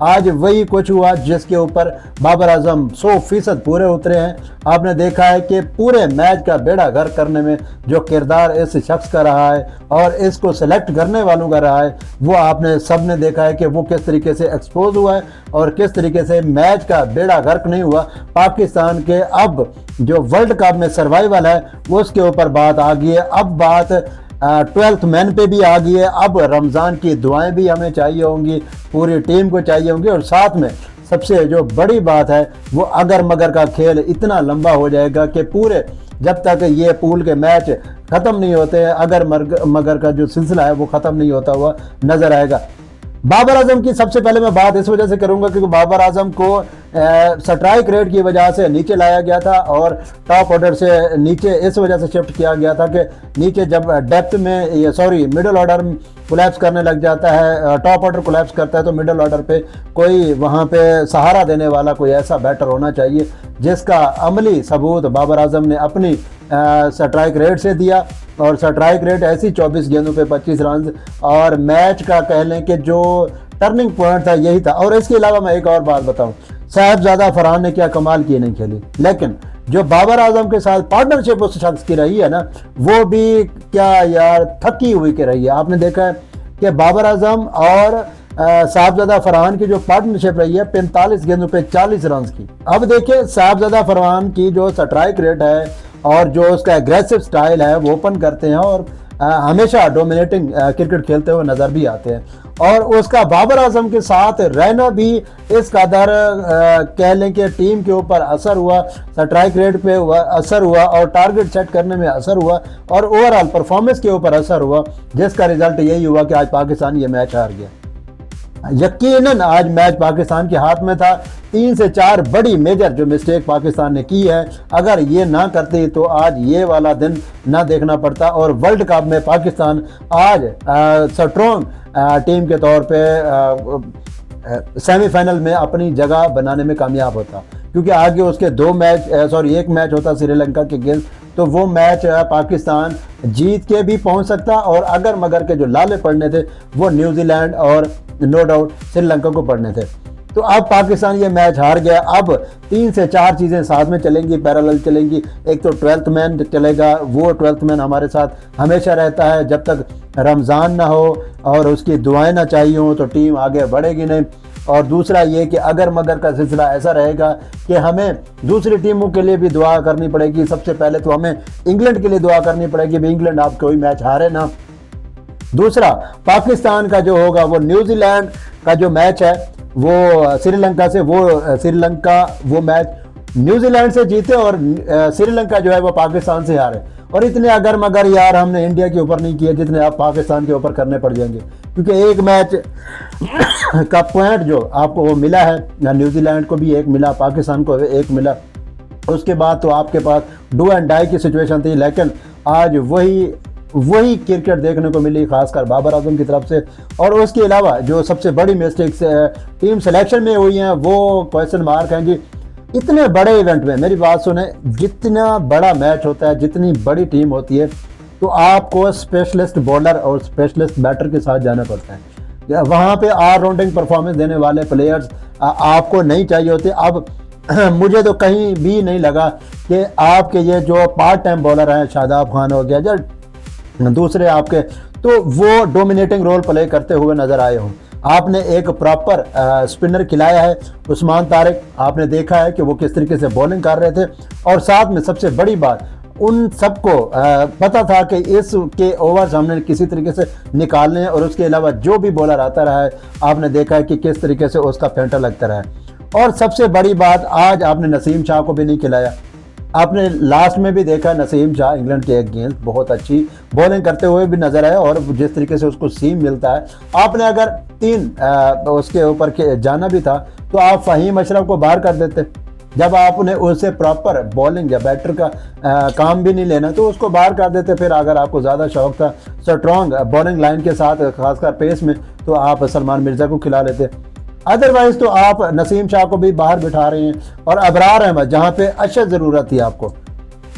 आज वही कुछ हुआ जिसके ऊपर बाबर आजम 100% पूरे उतरे हैं। आपने देखा है कि पूरे मैच का बेड़ा गर्क करने में जो किरदार इस शख्स का रहा है और इसको सेलेक्ट करने वालों का रहा है, वो आपने सब ने देखा है कि वो किस तरीके से एक्सपोज हुआ है और किस तरीके से मैच का बेड़ा गर्क नहीं हुआ। पाकिस्तान के अब जो वर्ल्ड कप में सर्वाइवल है उसके ऊपर बात आ गई है। अब बात 12th मैन पे भी आ गई है। अब रमज़ान की दुआएं भी हमें चाहिए होंगी, पूरी टीम को चाहिए होंगी, और साथ में सबसे जो बड़ी बात है वो अगर मगर का खेल इतना लंबा हो जाएगा कि पूरे जब तक ये पूल के मैच ख़त्म नहीं होते हैं, अगर मगर का जो सिलसिला है वो ख़त्म नहीं होता हुआ नज़र आएगा। बाबर आजम की सबसे पहले मैं बात इस वजह से करूंगा क्योंकि बाबर आजम को स्ट्राइक रेट की वजह से नीचे लाया गया था और टॉप ऑर्डर से नीचे इस वजह से शिफ्ट किया गया था कि नीचे जब डेप्थ में मिडिल ऑर्डर कोलैप्स करने लग जाता है, टॉप ऑर्डर कोलैप्स करता है, तो मिडिल ऑर्डर पे कोई वहाँ पे सहारा देने वाला कोई ऐसा बैटर होना चाहिए, जिसका अमली सबूत बाबर आजम ने अपनी स्ट्राइक रेट से दिया। और स्ट्राइक रेट ऐसी 24 गेंदों पे 25 रन, और मैच का कह लें कि जो टर्निंग पॉइंट था यही था। और इसके अलावा मैं एक और बात बताऊं, साहिबजादा फरहान ने क्या कमाल की नहीं खेली, लेकिन जो बाबर आजम के साथ पार्टनरशिप उस शख्स की रही है ना, वो भी क्या यार थकी हुई की रही है। आपने देखा है कि बाबर आजम और साहिबजादा फरहान की जो पार्टनरशिप रही है 45 गेंदों पे 40 रन की। अब देखिए साहिबजादा फरहान की जो स्ट्राइक रेट है और जो उसका एग्रेसिव स्टाइल है वो ओपन करते हैं और हमेशा डोमिनेटिंग क्रिकेट खेलते हुए नज़र भी आते हैं, और उसका बाबर आजम के साथ रहना भी इस कदर कह लें कि टीम के ऊपर असर हुआ, स्ट्राइक रेट पे असर हुआ और टारगेट सेट करने में असर हुआ और ओवरऑल परफॉर्मेंस के ऊपर असर हुआ, जिसका रिजल्ट यही हुआ कि आज पाकिस्तान ये मैच हार गया। यकीनन आज मैच पाकिस्तान के हाथ में था। 3 से 4 बड़ी मेजर जो मिस्टेक पाकिस्तान ने की है, अगर ये ना करती तो आज ये वाला दिन ना देखना पड़ता और वर्ल्ड कप में पाकिस्तान आज स्ट्रॉन्ग टीम के तौर पे सेमीफाइनल में अपनी जगह बनाने में कामयाब होता, क्योंकि आगे उसके एक मैच होता श्रीलंका के अगेंस्ट, तो वो मैच पाकिस्तान जीत के भी पहुंच सकता और अगर मगर के जो लाले पड़ने थे वो न्यूजीलैंड और नो डाउट श्रीलंका को पड़ने थे। तो अब पाकिस्तान ये मैच हार गया। अब 3 से 4 चीज़ें साथ में चलेंगी, पैरेलल चलेंगी। एक तो 12th मैन चलेगा, वो 12th मैन हमारे साथ हमेशा रहता है जब तक रमज़ान ना हो और उसकी दुआएं ना चाहिए हो तो टीम आगे बढ़ेगी नहीं। और दूसरा ये कि अगर मगर का सिलसिला ऐसा रहेगा कि हमें दूसरी टीमों के लिए भी दुआ करनी पड़ेगी। सबसे पहले तो हमें इंग्लैंड के लिए दुआ करनी पड़ेगी, भाई इंग्लैंड आप कोई मैच हारे ना। दूसरा पाकिस्तान का जो होगा वो न्यूजीलैंड का जो मैच है वो श्रीलंका से, वो श्रीलंका वो मैच न्यूजीलैंड से जीते और श्रीलंका जो है वो पाकिस्तान से हारे। और इतने अगर मगर यार हमने इंडिया के ऊपर नहीं किए जितने आप पाकिस्तान के ऊपर करने पड़ जाएंगे, क्योंकि एक मैच का पॉइंट जो आपको वो मिला है, न्यूजीलैंड को भी एक मिला, पाकिस्तान को एक मिला। उसके बाद तो आपके पास डू एंड डाई की सिचुएशन थी, लेकिन आज वही क्रिकेट देखने को मिली, खासकर बाबर आजम की तरफ से। और उसके अलावा जो सबसे बड़ी मिस्टेक्स टीम सिलेक्शन में हुई हैं वो क्वेश्चन मार्क हैं जी। इतने बड़े इवेंट में मेरी बात सुने, जितना बड़ा मैच होता है, जितनी बड़ी टीम होती है, तो आपको स्पेशलिस्ट बॉलर और स्पेशलिस्ट बैटर के साथ जाना पड़ता है। वहाँ पे ऑलराउंडिंग परफॉर्मेंस देने वाले प्लेयर्स आपको नहीं चाहिए होते। अब मुझे तो कहीं भी नहीं लगा कि आपके ये जो पार्ट टाइम बॉलर हैं, शादाब खान हो गया या दूसरे आपके, तो वो डोमिनेटिंग रोल प्ले करते हुए नजर आए हों। आपने एक प्रॉपर स्पिनर खिलाया है, उस्मान तारिक, आपने देखा है कि वो किस तरीके से बॉलिंग कर रहे थे। और साथ में सबसे बड़ी बात, उन सबको पता था कि इसके ओवर्स हमने किसी तरीके से निकालने हैं, और उसके अलावा जो भी बॉलर आता रहा है आपने देखा है कि किस तरीके से उसका फेंटा लगता रहा है। और सबसे बड़ी बात, आज आपने नसीम शाह को भी नहीं खिलाया। आपने लास्ट में भी देखा नसीम शाह इंग्लैंड के अगेंस्ट बहुत अच्छी बॉलिंग करते हुए भी नजर आए, और जिस तरीके से उसको सीम मिलता है, आपने अगर 3 उसके ऊपर के जाना भी था तो आप फ़हीम अशरफ को बाहर कर देते। जब आपने उससे प्रॉपर बॉलिंग या बैटर का काम भी नहीं लेना तो उसको बाहर कर देते। फिर अगर आपको ज़्यादा शौक था स्ट्रॉन्ग बॉलिंग लाइन के साथ, खासकर पेस में, तो आप सलमान मिर्ज़ा को खिला लेते। अदरवाइज तो आप नसीम शाह को भी बाहर बिठा रहे हैं। और अबरार अहमद, जहाँ पे अशद ज़रूरत थी आपको,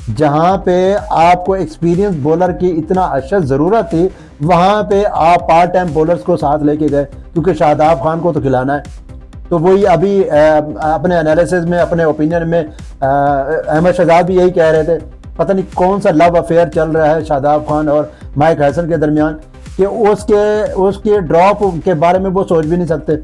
जहाँ पे आपको एक्सपीरियंस बॉलर की इतना अशद ज़रूरत थी, वहाँ पे आप पार्ट टाइम बॉलर्स को साथ लेके गए, क्योंकि शादाब खान को तो खिलाना है। तो वही अभी अपने एनालिसिस में, अपने ओपिनियन में अहमद शहजाद भी यही कह रहे थे, पता नहीं कौन सा लव अफेयर चल रहा है शादाब खान और माइक हैसन के दरमियान, कि उसके ड्रॉप के बारे में वो सोच भी नहीं सकते।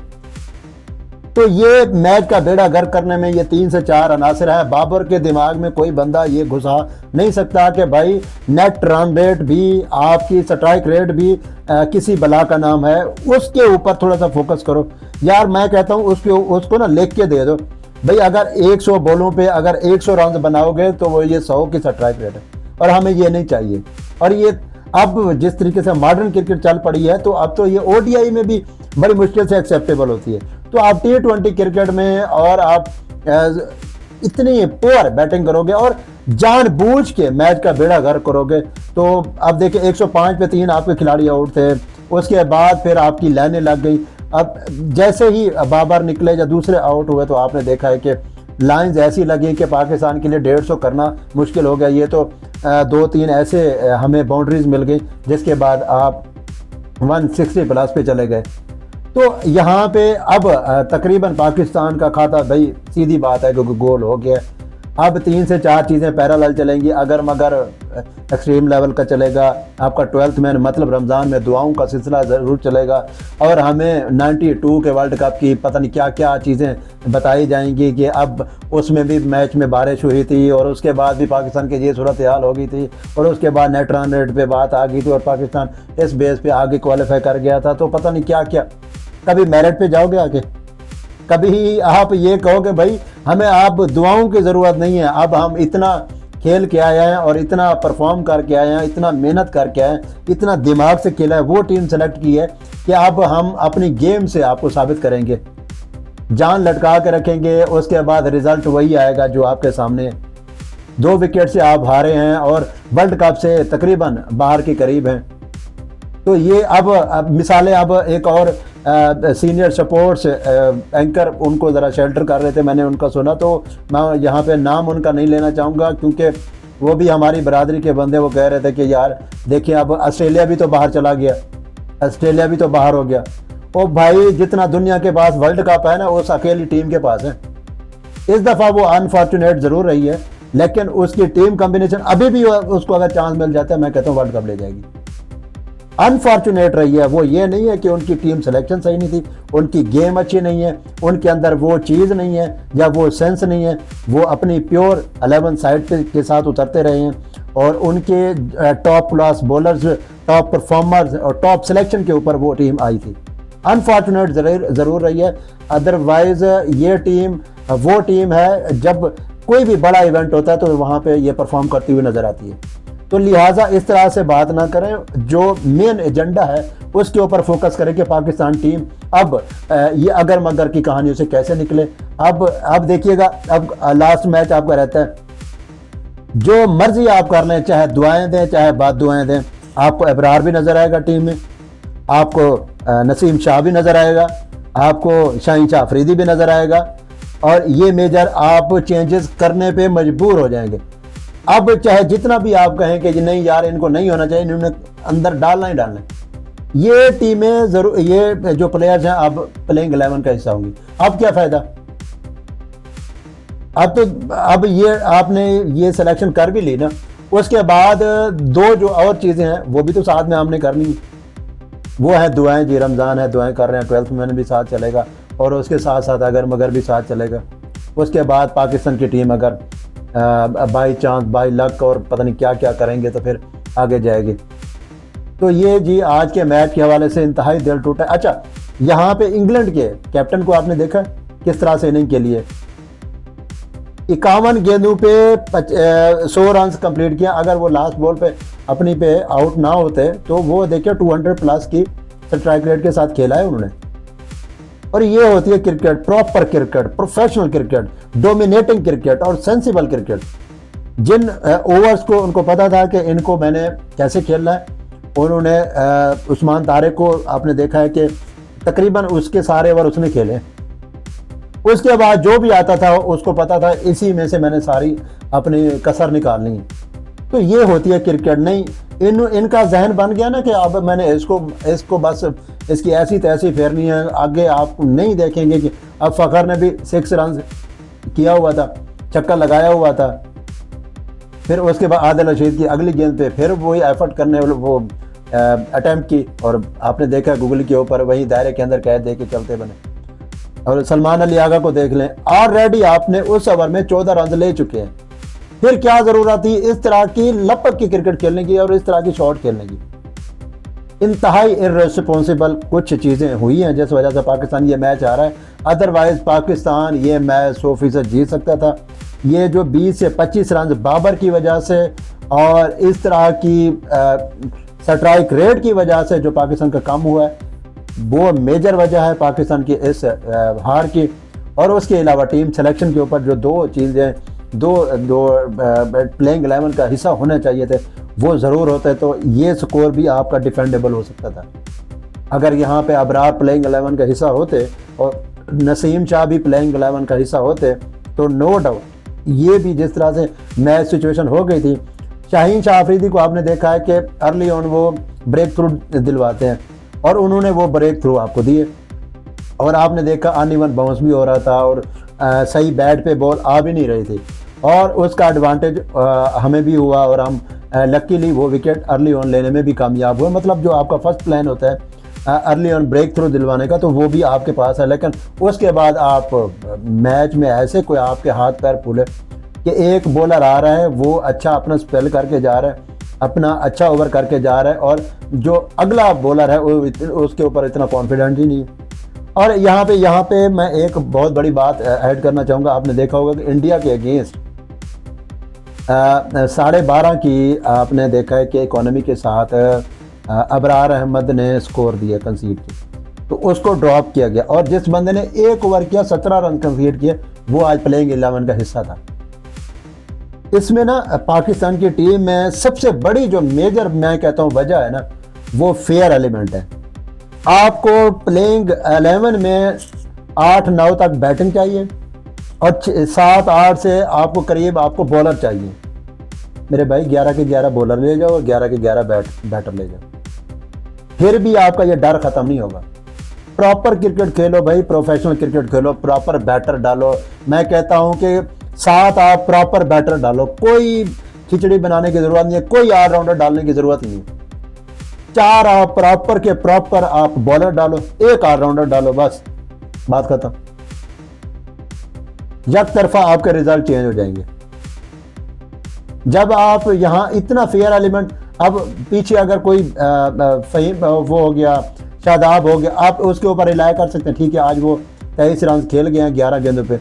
तो ये मैच का बेड़ा गर्क करने में ये 3 से 4 अनासर है। बाबर के दिमाग में कोई बंदा ये घुसा नहीं सकता कि भाई नेट रन रेट भी, आपकी स्ट्राइक रेट भी किसी बला का नाम है, उसके ऊपर थोड़ा सा फोकस करो यार। मैं कहता हूँ उसको ना लिख के दे दो भाई, अगर 100 बॉलों पे अगर 100 रन बनाओगे तो वो ये 100 की स्ट्राइक रेट है, और हमें ये नहीं चाहिए। और ये अब जिस तरीके से मॉडर्न क्रिकेट चल पड़ी है, तो अब तो ये ओडीआई में भी बड़ी मुश्किल से एक्सेप्टेबल होती है। तो आप T20 क्रिकेट में और आप इतनी पुअर बैटिंग करोगे और जानबूझ के मैच का बेड़ा गर्क करोगे। तो अब देखिए 105 पे 3 आपके खिलाड़ी आउट थे, उसके बाद फिर आपकी लाइनें लग गई। अब जैसे ही बाबर निकले या दूसरे आउट हुए, तो आपने देखा है कि लाइंस ऐसी लगी कि पाकिस्तान के लिए 150 करना मुश्किल हो गया। ये तो 2-3 ऐसे हमें बाउंड्रीज मिल गई, जिसके बाद आप 160 प्लस पे चले गए। तो यहाँ पे अब तकरीबन पाकिस्तान का खाता, भाई सीधी बात है, क्योंकि गोल हो गया। अब 3 से 4 चीज़ें पैरेलल चलेंगी, अगर मगर एक्सट्रीम लेवल का चलेगा। आपका 12th मैन मतलब रमज़ान में दुआओं का सिलसिला ज़रूर चलेगा, और हमें 92 के वर्ल्ड कप की पता नहीं क्या क्या चीज़ें बताई जाएंगी कि अब उसमें भी मैच में बारिश हुई थी, और उसके बाद भी पाकिस्तान की ये सूरत हाल हो गई थी, और उसके बाद नेट रन रेट पे बात आ गई थी, और पाकिस्तान इस बेस पे आगे क्वालिफाई कर गया था। तो पता नहीं क्या क्या, कभी मेरिट पे जाओगे आगे, कभी आप ये कहोगे भाई हमें आप दुआओं की ज़रूरत नहीं है, अब हम इतना खेल के आए हैं और इतना परफॉर्म करके आए हैं, इतना मेहनत करके आए हैं, इतना दिमाग से खेला है, वो टीम सेलेक्ट की है कि अब हम अपनी गेम से आपको साबित करेंगे, जान लटका के रखेंगे। उसके बाद रिजल्ट वही आएगा जो आपके सामने है। 2 विकेट से आप हारे हैं और वर्ल्ड कप से तकरीबन बाहर के करीब हैं। तो ये अब मिसालें, अब एक और सीनियर सपोर्ट्स एंकर उनको ज़रा शेल्टर कर रहे थे, मैंने उनका सुना, तो मैं यहाँ पे नाम उनका नहीं लेना चाहूँगा, क्योंकि वो भी हमारी बरादरी के बंदे। वो कह रहे थे कि यार देखिए अब ऑस्ट्रेलिया भी तो बाहर चला गया, ऑस्ट्रेलिया भी तो बाहर हो गया। ओ भाई, जितना दुनिया के पास वर्ल्ड कप है ना, उस अकेली टीम के पास है। इस दफ़ा वो अनफॉर्चुनेट ज़रूर रही है, लेकिन उसकी टीम कॉम्बिनेशन अभी भी, उसको अगर चांस मिल जाता है, मैं कहता हूँ वर्ल्ड कप ले जाएगी। अनफॉर्चुनेट रही है वो, ये नहीं है कि उनकी टीम सिलेक्शन सही नहीं थी, उनकी गेम अच्छी नहीं है, उनके अंदर वो चीज़ नहीं है या वो सेंस नहीं है। वो अपनी प्योर 11 साइड के साथ उतरते रहे हैं, और उनके top class bowlers, top performers और टॉप सिलेक्शन के ऊपर वो टीम आई थी। अनफॉर्चुनेट ज़रूर रही है, अदरवाइज़ ये टीम वो टीम है जब कोई भी बड़ा इवेंट होता है तो वहाँ पे ये परफॉर्म करती हुई नज़र आती है। तो लिहाजा इस तरह से बात ना करें, जो मेन एजेंडा है उसके ऊपर फोकस करें कि पाकिस्तान टीम अब ये अगर मगर की कहानियों से कैसे निकले। अब देखिएगा, अब लास्ट मैच आपका रहता है, जो मर्जी आप कर लें, चाहे दुआएं दें चाहे बाद दुआएं दें, आपको अबरार भी नज़र आएगा टीम में, आपको नसीम शाह भी नज़र आएगा, आपको शाहीन शाह अफरीदी भी नज़र आएगा, और ये मेजर आप चेंजेस करने पे मजबूर हो जाएंगे। अब चाहे जितना भी आप कहें कि नहीं यार इनको नहीं होना चाहिए, इन्होंने अंदर डालना ही डालना है, ये टीमें ज़रूर, ये जो प्लेयर्स हैं अब प्लेइंग 11 का हिस्सा होंगी। अब क्या फ़ायदा, अब ये आपने ये सिलेक्शन कर भी ली ना, उसके बाद 2 जो और चीज़ें हैं वो भी तो साथ में हमने करनी है, वो है दुआएं। जी रमज़ान है, दुआएं कर रहे हैं, 12th मैन भी साथ चलेगा, और उसके साथ साथ अगर मगर भी साथ चलेगा। उसके बाद पाकिस्तान की टीम अगर बाई चांस, बाई लक और पता नहीं क्या क्या करेंगे तो फिर आगे जाएगी। तो ये जी आज के मैच के हवाले से इंतहाई दिल टूटा। अच्छा, यहाँ पे इंग्लैंड के कैप्टन को आपने देखा किस तरह से इनिंग के लिए 51 गेंदों पे 100 रन कंप्लीट किया। अगर वो लास्ट बॉल पे अपनी पे आउट ना होते तो वो देखिए 200 प्लस की स्ट्राइक रेट के साथ खेला है उन्होंने। और ये होती है cricket, proper cricket, professional cricket, dominating cricket और सेंसिबल क्रिकेट। जिन ओवर्स को उनको पता था कि इनको मैंने कैसे खेलना है, उन्होंने उस्मान तारिक को आपने देखा है कि तकरीबन उसके सारे ओवर उसने खेले। उसके बाद जो भी आता था उसको पता था इसी में से मैंने सारी अपनी कसर निकालनी है। तो ये होती है क्रिकेट। नहीं, इनका जहन बन गया ना कि अब मैंने इसको बस इसकी ऐसी तैसी फेरनी है, आगे आप नहीं देखेंगे कि अब फ़खर ने भी 6 रन किया हुआ था, छक्का लगाया हुआ था। फिर उसके बाद आदिल रशीद की अगली गेंद पे फिर वही एफर्ट करने वो अटैम्प्ट की और आपने देखा गूगल के ऊपर वही दायरे के अंदर कैद दे के चलते बने। और सलमान अली आगा को देख लें, ऑलरेडी आपने उस ओवर में 14 रन ले चुके हैं। फिर क्या ज़रूरत थी इस तरह की लपक की क्रिकेट खेलने की और इस तरह की शॉट खेलने की। इंतहाई इर्रेस्पॉन्सिबल कुछ चीज़ें हुई हैं जिस वजह से पाकिस्तान ये मैच आ रहा है। अदरवाइज़ पाकिस्तान ये मैच 100% जीत सकता था। ये जो 20 से 25 रन बाबर की वजह से और इस तरह की स्ट्राइक रेट की वजह से जो पाकिस्तान का कम हुआ है वो मेजर वजह है पाकिस्तान की इस हार की। और उसके अलावा टीम सिलेक्शन के ऊपर जो दो चीज़ें दो प्लेइंग 11 का हिस्सा होने चाहिए थे वो ज़रूर होते, तो ये स्कोर भी आपका डिफेंडेबल हो सकता था। अगर यहाँ पे अबरार प्लेइंग 11 का हिस्सा होते और नसीम शाह भी प्लेइंग 11 का हिस्सा होते तो नो डाउट ये भी जिस तरह से मैच सिचुएशन हो गई थी। शाहीन शाह अफरीदी को आपने देखा है कि अर्ली ऑन वो ब्रेक थ्रू दिलवाते हैं और उन्होंने वो ब्रेक थ्रू आपको दिए। और आपने देखा अनइवन बाउंस भी हो रहा था और सही बैट पे बॉल आ भी नहीं रही थी और उसका एडवांटेज हमें भी हुआ और हम लकीली वो विकेट अर्ली ऑन लेने में भी कामयाब हुए। मतलब जो आपका फर्स्ट प्लान होता है अर्ली ऑन ब्रेक थ्रू दिलवाने का तो वो भी आपके पास है, लेकिन उसके बाद आप मैच में ऐसे कोई आपके हाथ पैर फूले कि एक बॉलर आ रहा है वो अच्छा अपना स्पेल करके जा रहा है, अपना अच्छा ओवर करके जा रहा है और जो अगला बॉलर है वो उसके ऊपर इतना कॉन्फिडेंट ही नहीं है। और यहाँ पे मैं एक बहुत बड़ी बात ऐड करना चाहूँगा। आपने देखा होगा कि इंडिया के अगेंस्ट 12.5 की आपने देखा है कि इकोनॉमी के साथ अबरार अहमद ने स्कोर दिया कंसीड की, तो उसको ड्रॉप किया गया और जिस बंदे ने 1 ओवर किया 17 रन कंसीड किए वो आज प्लेइंग 11 का हिस्सा था। इसमें ना पाकिस्तान की टीम में सबसे बड़ी जो मेजर मैं कहता हूँ वजह है ना वो फेयर एलिमेंट है। आपको प्लेइंग 11 में 8-9 तक बैटिंग चाहिए और 7-8 से आपको करीब आपको बॉलर चाहिए। मेरे भाई 11 के 11 बॉलर ले जाओ और 11 के 11 बैटर ले जाओ, फिर भी आपका ये डर ख़त्म नहीं होगा। प्रॉपर क्रिकेट खेलो भाई, प्रोफेशनल क्रिकेट खेलो, प्रॉपर बैटर डालो। मैं कहता हूँ कि 7 आप प्रॉपर बैटर डालो, कोई खिचड़ी बनाने की ज़रूरत नहीं है, कोई ऑलराउंडर डालने की ज़रूरत नहीं है। 4 आप प्रॉपर के प्रॉपर आप बॉलर डालो, 1 ऑलराउंडर डालो, बस बात खत्म। एक तरफा आपके रिजल्ट चेंज हो जाएंगे। जब आप यहाँ इतना फेयर एलिमेंट, अब पीछे अगर कोई फहीम वो हो गया, शादाब हो गया, आप उसके ऊपर रिलाय कर सकते हैं। ठीक है आज वो 23 रन खेल गए हैं 11 गेंदों पे,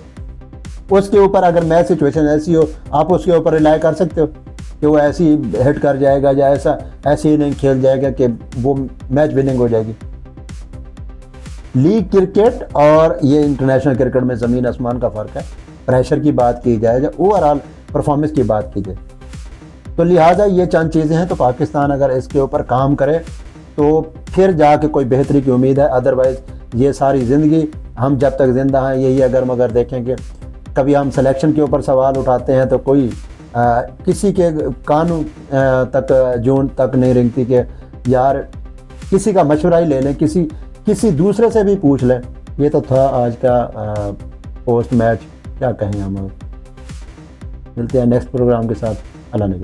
उसके ऊपर अगर मैच सिचुएशन ऐसी हो आप उसके ऊपर रिलाय कर सकते हो कि वो ऐसी हिट कर जाएगा या ऐसी नहीं खेल जाएगा कि वो मैच विनिंग हो जाएगी। लीग क्रिकेट और ये इंटरनेशनल क्रिकेट में ज़मीन आसमान का फ़र्क है। प्रेशर की बात की जाए या ओवरऑल परफॉर्मेंस की बात की जाए तो लिहाजा ये चंद चीज़ें हैं। तो पाकिस्तान अगर इसके ऊपर काम करे तो फिर जाके कोई बेहतरी की उम्मीद है। अदरवाइज़ ये सारी ज़िंदगी हम जब तक ज़िंदा हैं यही अगर मगर देखेंगे। कभी हम सिलेक्शन के ऊपर सवाल उठाते हैं तो कोई किसी के कानून तक जून तक नहीं रेंगती कि यार किसी का मशवरा ही ले लें, किसी दूसरे से भी पूछ लें। ये तो था आज का पोस्ट मैच, क्या कहें हम। मिलते हैं नेक्स्ट प्रोग्राम के साथ। अल्लाह ने